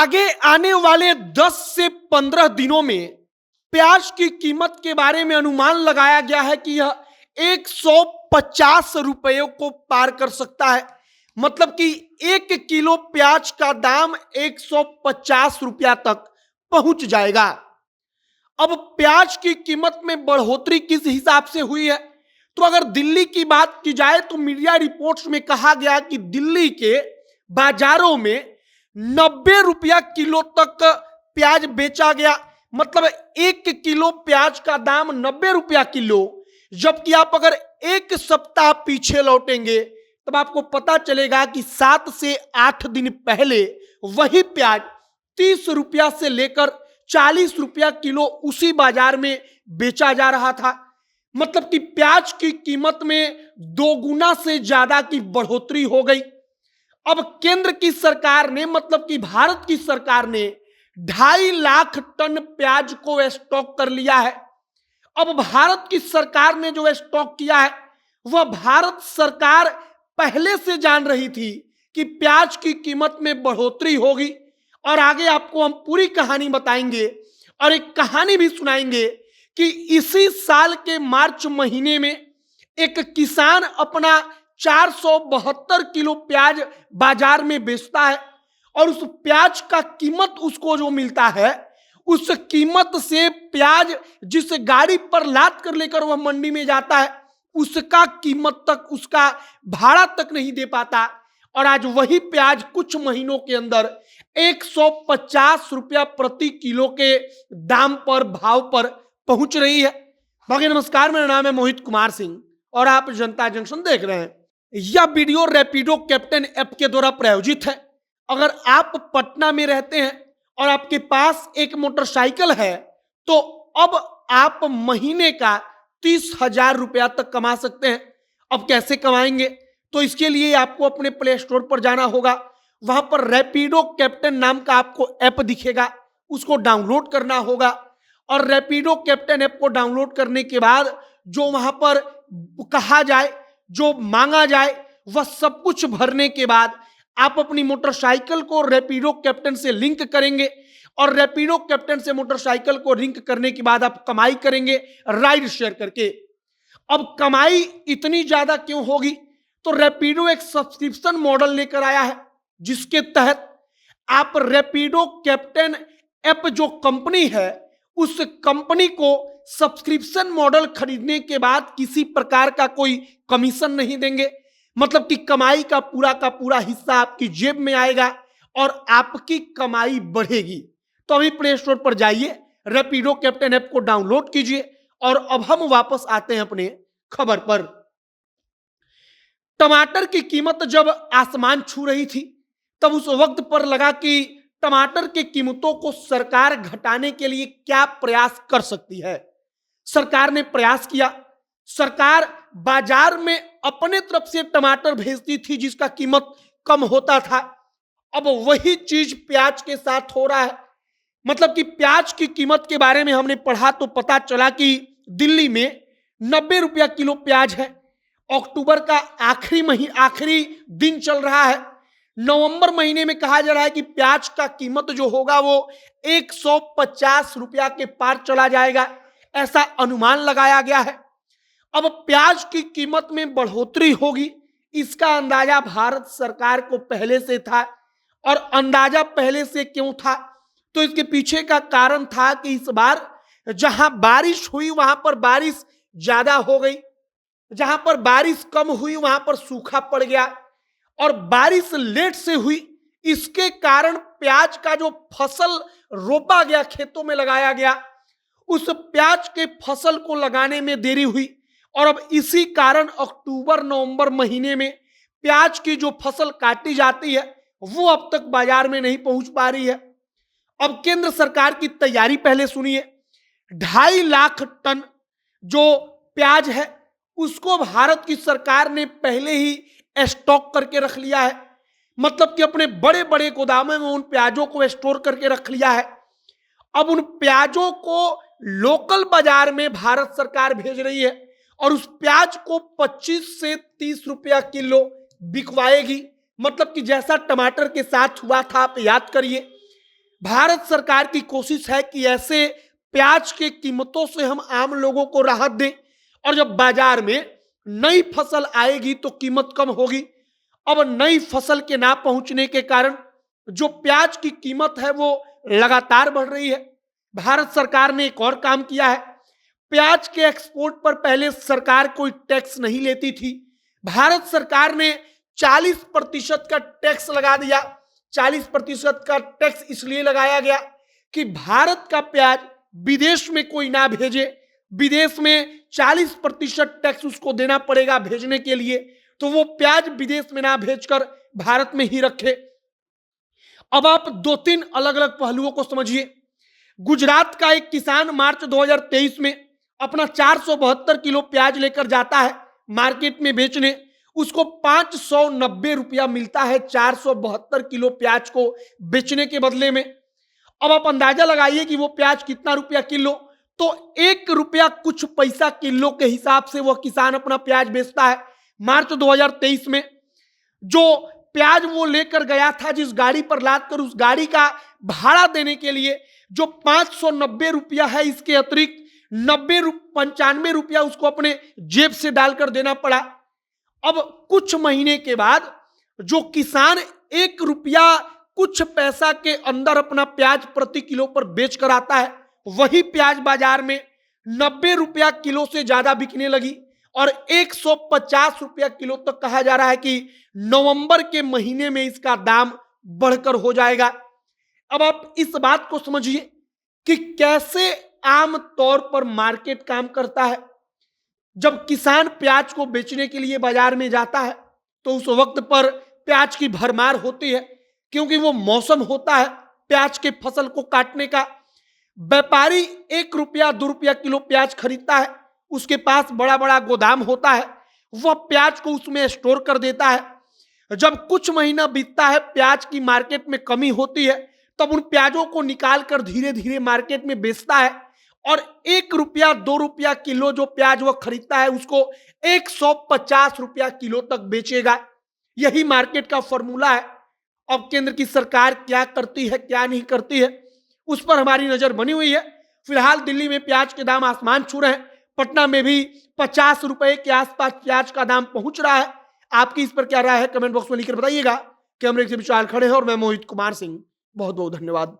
आगे आने वाले 10 से 15 दिनों में प्याज की कीमत के बारे में अनुमान लगाया गया है कि यह 150 रुपयों को पार कर सकता है। मतलब कि 1 किलो प्याज का दाम 150 रुपया तक पहुंच जाएगा। अब प्याज की कीमत में बढ़ोतरी किस हिसाब से हुई है, तो अगर दिल्ली की बात की जाए तो मीडिया रिपोर्ट्स में कहा गया कि दिल्ली के बाजारों में 90 रुपया किलो तक प्याज बेचा गया। मतलब 1 किलो प्याज का दाम 90 रुपया किलो। जबकि आप अगर एक सप्ताह पीछे लौटेंगे तब आपको पता चलेगा कि 7 से 8 दिन पहले वही प्याज 30 रुपया से लेकर 40 रुपया किलो उसी बाजार में बेचा जा रहा था। मतलब कि प्याज की कीमत में 2 गुना से ज्यादा की बढ़ोतरी हो गई। अब केंद्र की सरकार ने, मतलब कि भारत की सरकार ने 2.5 लाख टन प्याज को स्टॉक कर लिया है। अब भारत की सरकार ने जो स्टॉक किया है वह भारत सरकार पहले से जान रही थी कि प्याज की कीमत में बढ़ोतरी होगी। और आगे आपको हम पूरी कहानी बताएंगे और एक कहानी भी सुनाएंगे कि इसी साल के मार्च महीने में एक किसान अपना 472 किलो प्याज बाजार में बेचता है और उस प्याज का कीमत उसको जो मिलता है, उस कीमत से प्याज जिस गाड़ी पर लाद कर लेकर वह मंडी में जाता है उसका कीमत तक, उसका भाड़ा तक नहीं दे पाता। और आज वही प्याज कुछ महीनों के अंदर 150 रुपया प्रति किलो के दाम पर, भाव पर पहुंच रही है। बाकी नमस्कार, मेरा नाम है मोहित कुमार सिंह और आप जनता जंक्शन देख रहे हैं। यह वीडियो रैपिडो कैप्टन ऐप के द्वारा प्रायोजित है। अगर आप पटना में रहते हैं और आपके पास एक मोटरसाइकिल है तो अब आप महीने का 30,000 रुपया तक कमा सकते हैं। अब कैसे कमाएंगे, तो इसके लिए आपको अपने प्ले स्टोर पर जाना होगा। वहां पर रैपिडो कैप्टन नाम का आपको ऐप दिखेगा, उसको डाउनलोड करना होगा। और रैपिडो कैप्टन ऐप को डाउनलोड करने के बाद जो वहां पर कहा जाए, जो मांगा जाए, वह सब कुछ भरने के बाद आप अपनी मोटरसाइकिल को रैपिडो कैप्टन से लिंक करेंगे और रैपिडो कैप्टन से मोटरसाइकिल को लिंक करने के बाद आप कमाई करेंगे राइड शेयर करके। अब कमाई इतनी ज्यादा क्यों होगी, तो रैपिडो एक सब्सक्रिप्शन मॉडल लेकर आया है जिसके तहत आप रैपिडो कैप्टन ऐप जो कंपनी है उस कंपनी को सब्सक्रिप्शन मॉडल खरीदने के बाद किसी प्रकार का कोई कमीशन नहीं देंगे। मतलब कि कमाई का पूरा हिस्सा आपकी जेब में आएगा और आपकी कमाई बढ़ेगी। तो अभी प्ले स्टोर पर जाइए, रैपिडो कैप्टन ऐप को डाउनलोड कीजिए। और अब हम वापस आते हैं अपने खबर पर। टमाटर की कीमत जब आसमान छू रही थी तब उस वक्त पर लगा कि टमाटर की कीमतों को सरकार घटाने के लिए क्या प्रयास कर सकती है। सरकार ने प्रयास किया। सरकार बाजार में अपने तरफ से टमाटर भेजती थी जिसका कीमत कम होता था। अब वही चीज प्याज के साथ हो रहा है। मतलब कि प्याज की कीमत के बारे में हमने पढ़ा तो पता चला कि दिल्ली में 90 रुपया किलो प्याज है। अक्टूबर का आखिरी दिन चल रहा है। नवंबर महीने में कहा जा रहा है कि प्याज का कीमत जो होगा वो 150 रुपया के पार चला जाएगा, ऐसा अनुमान लगाया गया है। अब प्याज की कीमत में बढ़ोतरी होगी, इसका अंदाजा भारत सरकार को पहले से था। और अंदाजा पहले से क्यों था, तो इसके पीछे का कारण था कि इस बार जहां बारिश हुई वहां पर बारिश ज्यादा हो गई, जहां पर बारिश कम हुई वहां पर सूखा पड़ गया और बारिश लेट से हुई। इसके कारण प्याज का जो फसल रोपा गया, खेतों में लगाया गया, उस प्याज के फसल को लगाने में देरी हुई। और अब इसी कारण अक्टूबर नवंबर महीने में प्याज की जो फसल काटी जाती है वो अब तक बाजार में नहीं पहुंच पा रही है। अब केंद्र सरकार की तैयारी पहले सुनिए। 2.5 लाख टन जो प्याज है उसको भारत की सरकार ने पहले ही स्टॉक करके रख लिया है। मतलब कि अपने बड़े बड़े गोदामों में उन प्याजों को स्टोर करके रख लिया है। अब उन प्याजों को लोकल बाजार में भारत सरकार भेज रही है और उस प्याज को 25 से 30 रुपया किलो बिकवाएगी। मतलब कि जैसा टमाटर के साथ हुआ था, आप याद करिए भारत सरकार की कोशिश है कि ऐसे प्याज की कीमतों से हम आम लोगों को राहत दें, और जब बाजार में नई फसल आएगी तो कीमत कम होगी। अब नई फसल के ना पहुंचने के कारण जो प्याज की कीमत है वो लगातार बढ़ रही है। भारत सरकार ने एक और काम किया है। प्याज के एक्सपोर्ट पर पहले सरकार कोई टैक्स नहीं लेती थी। भारत सरकार ने 40% का टैक्स लगा दिया। 40% का टैक्स इसलिए लगाया गया कि भारत का प्याज विदेश में कोई ना भेजे। विदेश में 40% टैक्स उसको देना पड़ेगा भेजने के लिए, तो वो प्याज विदेश में ना भेजकर भारत में ही रखे। अब आप दो तीन अलग अलग पहलुओं को समझिए। गुजरात का एक किसान मार्च 2023 में अपना 472 किलो प्याज लेकर जाता है मार्केट में बेचने। उसको 590 रुपया मिलता है 472 किलो प्याज को बेचने के बदले में। अब आप अंदाजा लगाइए कि वो प्याज कितना रुपया किलो, तो 1 रुपया कुछ पैसा किलो के हिसाब से वह किसान अपना प्याज बेचता है। मार्च 2023 में जो प्याज वो लेकर गया था, जिस गाड़ी पर लाद कर, उस गाड़ी का भाड़ा देने के लिए जो 590 रुपया है, इसके अतिरिक्त 95 रुपया उसको अपने जेब से डालकर देना पड़ा। अब कुछ महीने के बाद जो किसान 1 रुपया कुछ पैसा के अंदर अपना प्याज प्रति किलो पर बेच कर आता है, वही प्याज बाजार में 90 रुपया किलो से ज्यादा बिकने लगी और 150 रुपया किलो तक कहा जा रहा है कि नवंबर के महीने में इसका दाम बढ़कर हो जाएगा। अब आप इस बात को समझिए कि कैसे आम तौर पर मार्केट काम करता है। जब किसान प्याज को बेचने के लिए बाजार में जाता है तो उस वक्त पर प्याज की भरमार होती है, क्योंकि वो मौसम होता है प्याज के फसल को काटने का। व्यापारी 1 रुपया 2 रुपया किलो प्याज खरीदता है, उसके पास बड़ा बड़ा गोदाम होता है, वह प्याज को उसमें स्टोर कर देता है। जब कुछ महीना बीतता है, प्याज की मार्केट में कमी होती है, तब उन प्याजों को निकाल कर धीरे धीरे मार्केट में बेचता है और 1 रुपया 2 रुपया किलो जो प्याज वह खरीदता है उसको 150 रुपया किलो तक बेचेगा। यही मार्केट का फॉर्मूला है। अब केंद्र की सरकार क्या करती है क्या नहीं करती है, उस पर हमारी नजर बनी हुई है। फिलहाल दिल्ली में प्याज के दाम आसमान छू रहे हैं। पटना में भी 50 रुपए के आसपास प्याज का दाम पहुंच रहा है। आपकी इस पर क्या राय है, कमेंट बॉक्स में लिखकर बताइएगा। कैमरे से विशाल खड़े हैं और मैं मोहित कुमार सिंह। बहुत बहुत धन्यवाद।